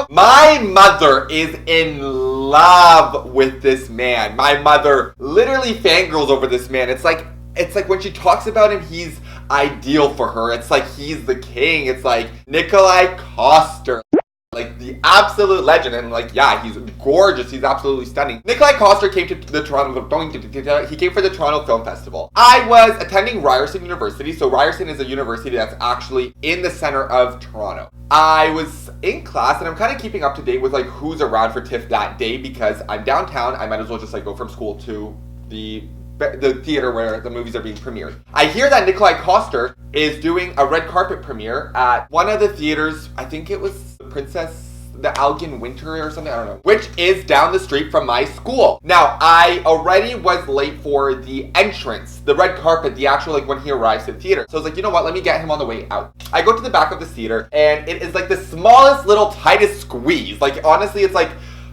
video? My mother is in love with this man. My mother literally fangirls over this man. It's like when she talks about him, he's ideal for her. It's like he's the king. It's like Nikolaj Coster. Like the absolute legend, and like, yeah, he's gorgeous. He's absolutely stunning. Nikolaj Coster came to the he came for the Toronto Film Festival. I was attending Ryerson University. So Ryerson is a university that's actually in the center of Toronto. I was in class, and I'm kind of keeping up to date with like who's around for TIFF that day because I'm downtown. I might as well just like go from school to the theater where the movies are being premiered. I hear that Nikolaj Coster is doing a red carpet premiere at one of the theaters. I think it was the Algon Winter or something, I don't know, which is down the street from my school. Now, I already was late for the entrance, the red carpet, the actual, like, when he arrives at the theater. So I was like, you know what, let me get him on the way out. I go to the back of the theater, and it is like the smallest little tightest squeeze. Like, honestly, it's like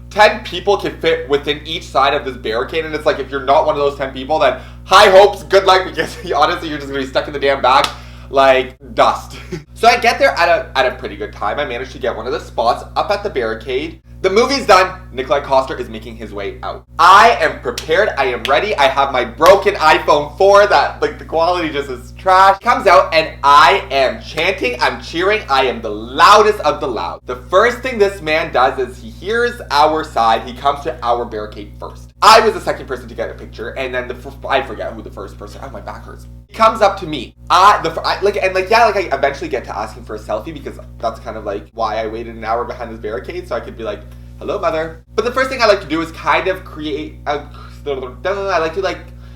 10 people can fit within each side of this barricade, and it's like, if you're not one of those 10 people, then high hopes, good luck, because honestly, you're just gonna be stuck in the damn back like dust. So I get there at a pretty good time. I managed to get one of the spots up at the barricade. The movie's done. Nikolaj Coster is making his way out. I am prepared. I am ready. I have my broken iPhone 4 that, like, the quality just is trash. Comes out and I am chanting. I'm cheering. I am the loudest of the loud. The first thing this man does is he hears our side. He comes to our barricade first. I was the second person to get a picture, and then I forget who the first person. Oh, my back hurts. He comes up to me. I eventually get to asking for a selfie because that's kind of like why I waited an hour behind this barricade, so I could be like, hello, mother. But the first thing I like to do is kind of create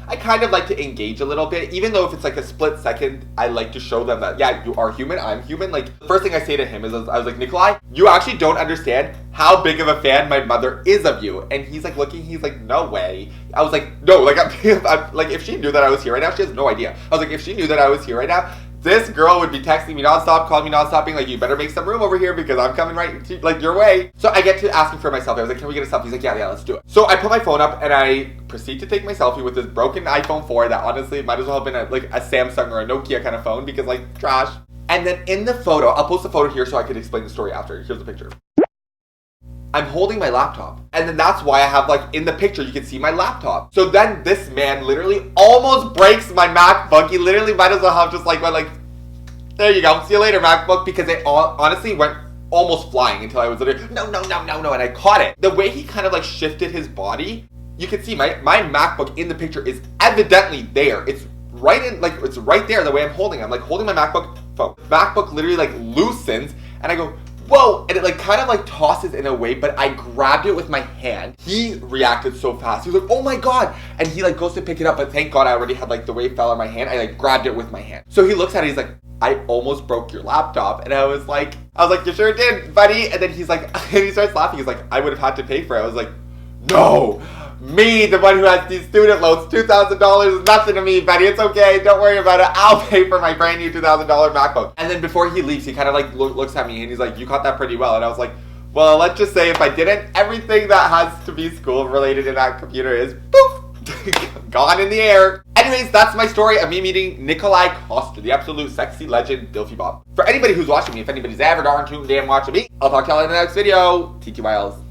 I kind of like to engage a little bit, even though if it's like a split second, I like to show them that, yeah, you are human, I'm human. Like, the first thing I say to him is, I was like, Nikolaj, you actually don't understand how big of a fan my mother is of you. And he's like looking, he's like, no way. I was like, no, like, I'm like, if she knew that I was here right now, she has no idea. I was like, if she knew that I was here right now, this girl would be texting me nonstop, calling me nonstop, being like, you better make some room over here because I'm coming right to, like, your way. So I get to asking for my selfie. I was like, can we get a selfie? He's like, yeah, let's do it. So I put my phone up and I proceed to take my selfie with this broken iPhone 4 that honestly might as well have been a Samsung or a Nokia kind of phone because, like, trash. And then in the photo, I'll post the photo here so I can explain the story after. Here's the picture. I'm holding my laptop. And then that's why I have, like, in the picture, you can see my laptop. So then this man literally almost breaks my MacBook. He literally might as well have just, like, went, like, there you go. See you later, MacBook. Because it honestly went almost flying until I was literally, no. And I caught it. The way he kind of, like, shifted his body, you can see my MacBook in the picture is evidently there. It's right in, like, it's right there the way I'm holding it. I'm, like, holding my MacBook phone. MacBook literally, like, loosens. And I go, whoa, and it like kind of like tosses in a way, but I grabbed it with my hand. He reacted so fast. He was like, oh my God. And he like goes to pick it up, but thank God I already had like the way it fell on my hand. I like grabbed it with my hand. So he looks at it, he's like, I almost broke your laptop. And I was like, you sure did, buddy. And then he's like, and he starts laughing. He's like, I would have had to pay for it. I was like, no. Me, the one who has these student loans, $2,000 is nothing to me, buddy. It's okay. Don't worry about it. I'll pay for my brand new $2,000 MacBook. And then before he leaves, he kind of like looks at me and he's like, you caught that pretty well. And I was like, well, let's just say if I didn't, everything that has to be school related in that computer is poof, gone in the air. Anyways, that's my story of me meeting Nikolaj Coster, the absolute sexy legend, Dilfy Bob. For anybody who's watching me, if anybody's ever darn tuned in watching me, I'll talk to y'all in the next video. TTYLs.